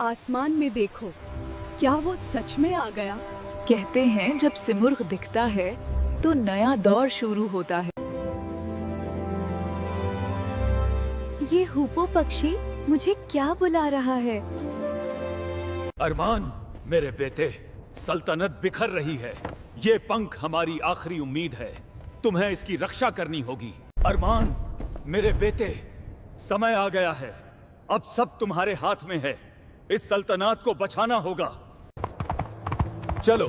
आसमान में देखो, क्या वो सच में आ गया? कहते हैं जब सिमुर्ग दिखता है तो नया दौर शुरू होता है। ये हूपो पक्षी मुझे क्या बुला रहा है? अरमान, मेरे बेटे, सल्तनत बिखर रही है। ये पंख हमारी आखिरी उम्मीद है। तुम्हें इसकी रक्षा करनी होगी। अरमान, मेरे बेटे, समय आ गया है। अब सब तुम्हारे हाथ में है। इस सल्तनत को बचाना होगा। चलो,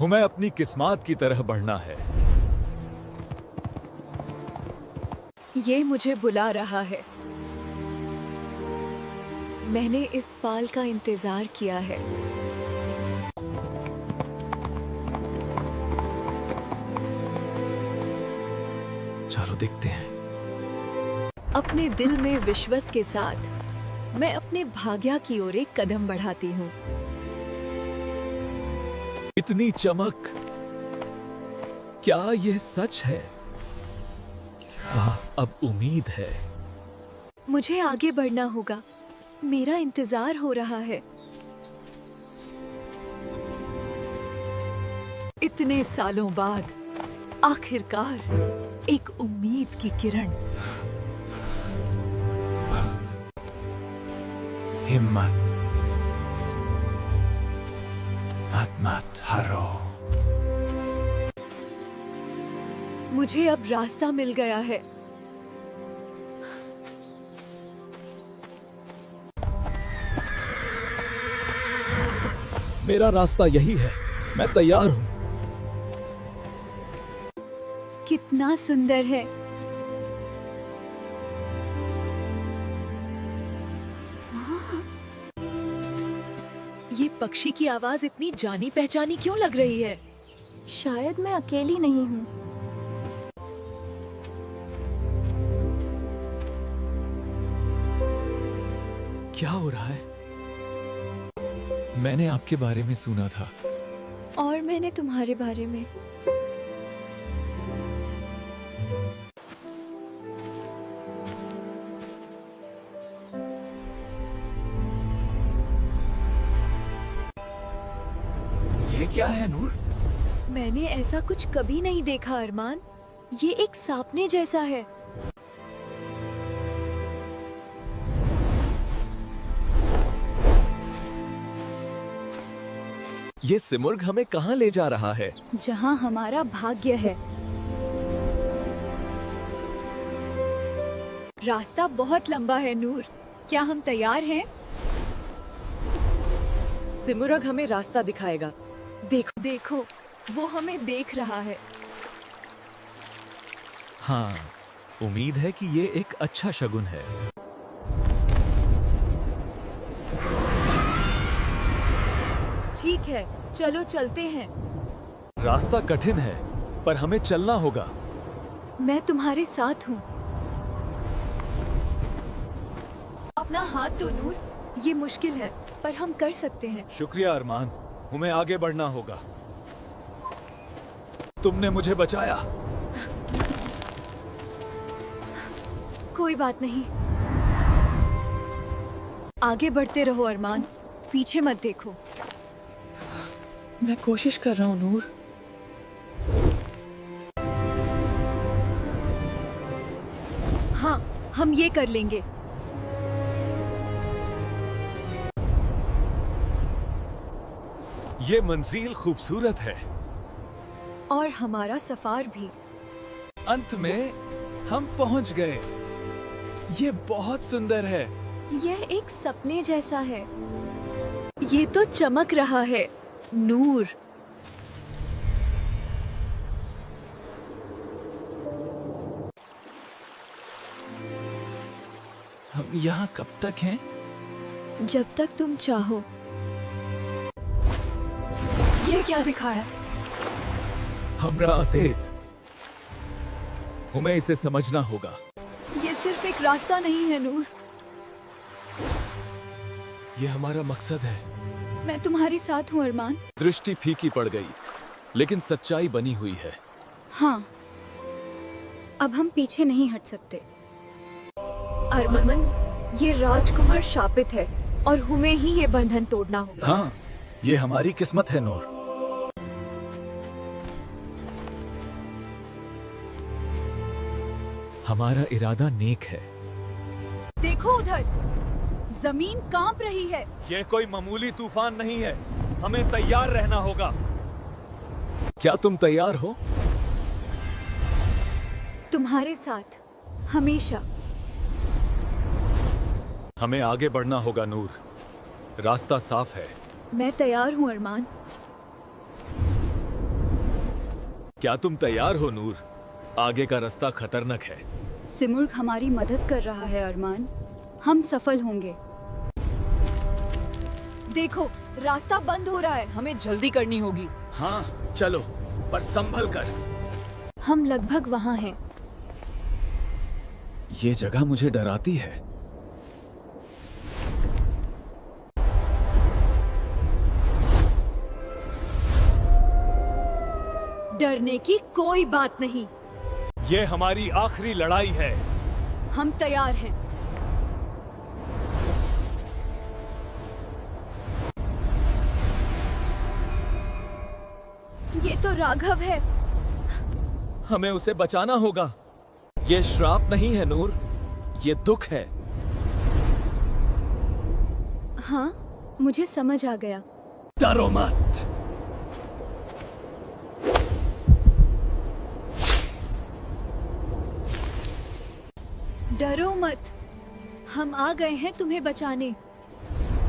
हमें अपनी किस्मत की तरह बढ़ना है। ये मुझे बुला रहा है। मैंने इस पाल का इंतजार किया है। चलो देखते हैं। अपने दिल में विश्वास के साथ मैं अपने भाग्य की ओर एक कदम बढ़ाती हूँ। इतनी चमक, क्या यह सच है? अब उम्मीद है। मुझे आगे बढ़ना होगा। मेरा इंतजार हो रहा है। इतने सालों बाद आखिरकार एक उम्मीद की किरण। हिम्मत मत हारो। मुझे अब रास्ता मिल गया है। मेरा रास्ता यही है। मैं तैयार हूँ। कितना सुंदर है। ये पक्षी की आवाज इतनी जानी पहचानी क्यों लग रही है? शायद मैं अकेली नहीं हूँ। क्या हो रहा है? मैंने आपके बारे में सुना था। और मैंने तुम्हारे बारे में। ये क्या है नूर? मैंने ऐसा कुछ कभी नहीं देखा अरमान। ये एक सपने जैसा है। ये सिमुर्ग हमें कहाँ ले जा रहा है? जहाँ हमारा भाग्य है। रास्ता बहुत लंबा है नूर। क्या हम तैयार हैं? सिमुरग हमें रास्ता दिखाएगा। देखो, देखो, वो हमें देख रहा है। हाँ, उम्मीद है कि ये एक अच्छा शगुन है। ठीक है, चलो चलते हैं। रास्ता कठिन है, पर हमें चलना होगा। मैं तुम्हारे साथ हूँ। अपना हाथ दो नूर। ये मुश्किल है, पर हम कर सकते हैं। शुक्रिया अरमान, हमें आगे बढ़ना होगा। तुमने मुझे बचाया। कोई बात नहीं। आगे बढ़ते रहो अरमान, पीछे मत देखो। मैं कोशिश कर रहा हूँ नूर। हाँ, हम ये कर लेंगे। ये मंजिल खूबसूरत है। और हमारा सफर भी। अंत में हम पहुंच गए। ये बहुत सुंदर है। यह एक सपने जैसा है। ये तो चमक रहा है नूर। हम यहाँ कब तक हैं? जब तक तुम चाहो। ये क्या दिखाया? हमरा अतीत। हमें इसे समझना होगा। ये सिर्फ एक रास्ता नहीं है नूर। ये हमारा मकसद है। मैं तुम्हारे साथ हूँ अरमान। दृष्टि फीकी पड़ गई, लेकिन सच्चाई बनी हुई है। हाँ, अब हम पीछे नहीं हट सकते। अरमान, ये राजकुमार शापित है। और हमें ही ये बंधन तोड़ना होगा। हाँ, ये हमारी किस्मत है नूर। हमारा इरादा नेक है। देखो उधर, जमीन कांप रही है। ये कोई मामूली तूफान नहीं है, हमें तैयार रहना होगा। क्या तुम तैयार हो? तुम्हारे साथ हमेशा। हमें आगे बढ़ना होगा नूर, रास्ता साफ है। मैं तैयार हूँ अरमान। क्या तुम तैयार हो नूर? आगे का रास्ता खतरनाक है। सिमुर्ग हमारी मदद कर रहा है अरमान, हम सफल होंगे। देखो, रास्ता बंद हो रहा है, हमें जल्दी करनी होगी। हाँ चलो, पर संभल कर। हम लगभग वहाँ हैं। ये जगह मुझे डराती है। डरने की कोई बात नहीं, ये हमारी आखिरी लड़ाई है। हम तैयार हैं। ये तो राघव है। हमें उसे बचाना होगा। ये श्राप नहीं है नूर, ये दुख है। हाँ, मुझे समझ आ गया। डरो मत। डरो मत, हम आ गए हैं तुम्हें बचाने।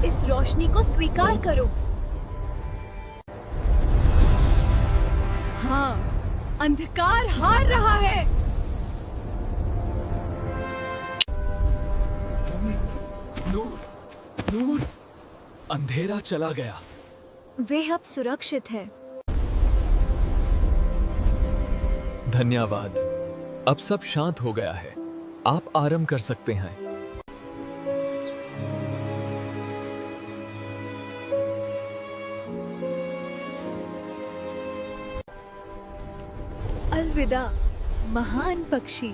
इस रोशनी को स्वीकार करो। हाँ, अंधकार हार रहा है। नूर, नूर, अंधेरा चला गया। वे अब सुरक्षित है। धन्यवाद, अब सब शांत हो गया है। आप आराम कर सकते हैं। अलविदा महान पक्षी,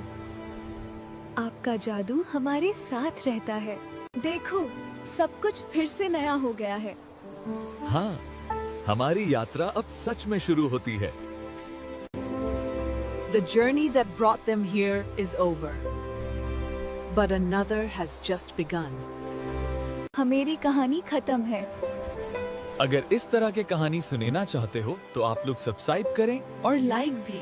आपका जादू हमारे साथ रहता है। देखो, सब कुछ फिर से नया हो गया है। हाँ, हमारी यात्रा अब सच में शुरू होती है। The journey that brought them here is over, but another has just begun. हमारी कहानी खत्म है। अगर इस तरह के कहानी सुनना चाहते हो तो आप लोग सब्सक्राइब करें और लाइक भी।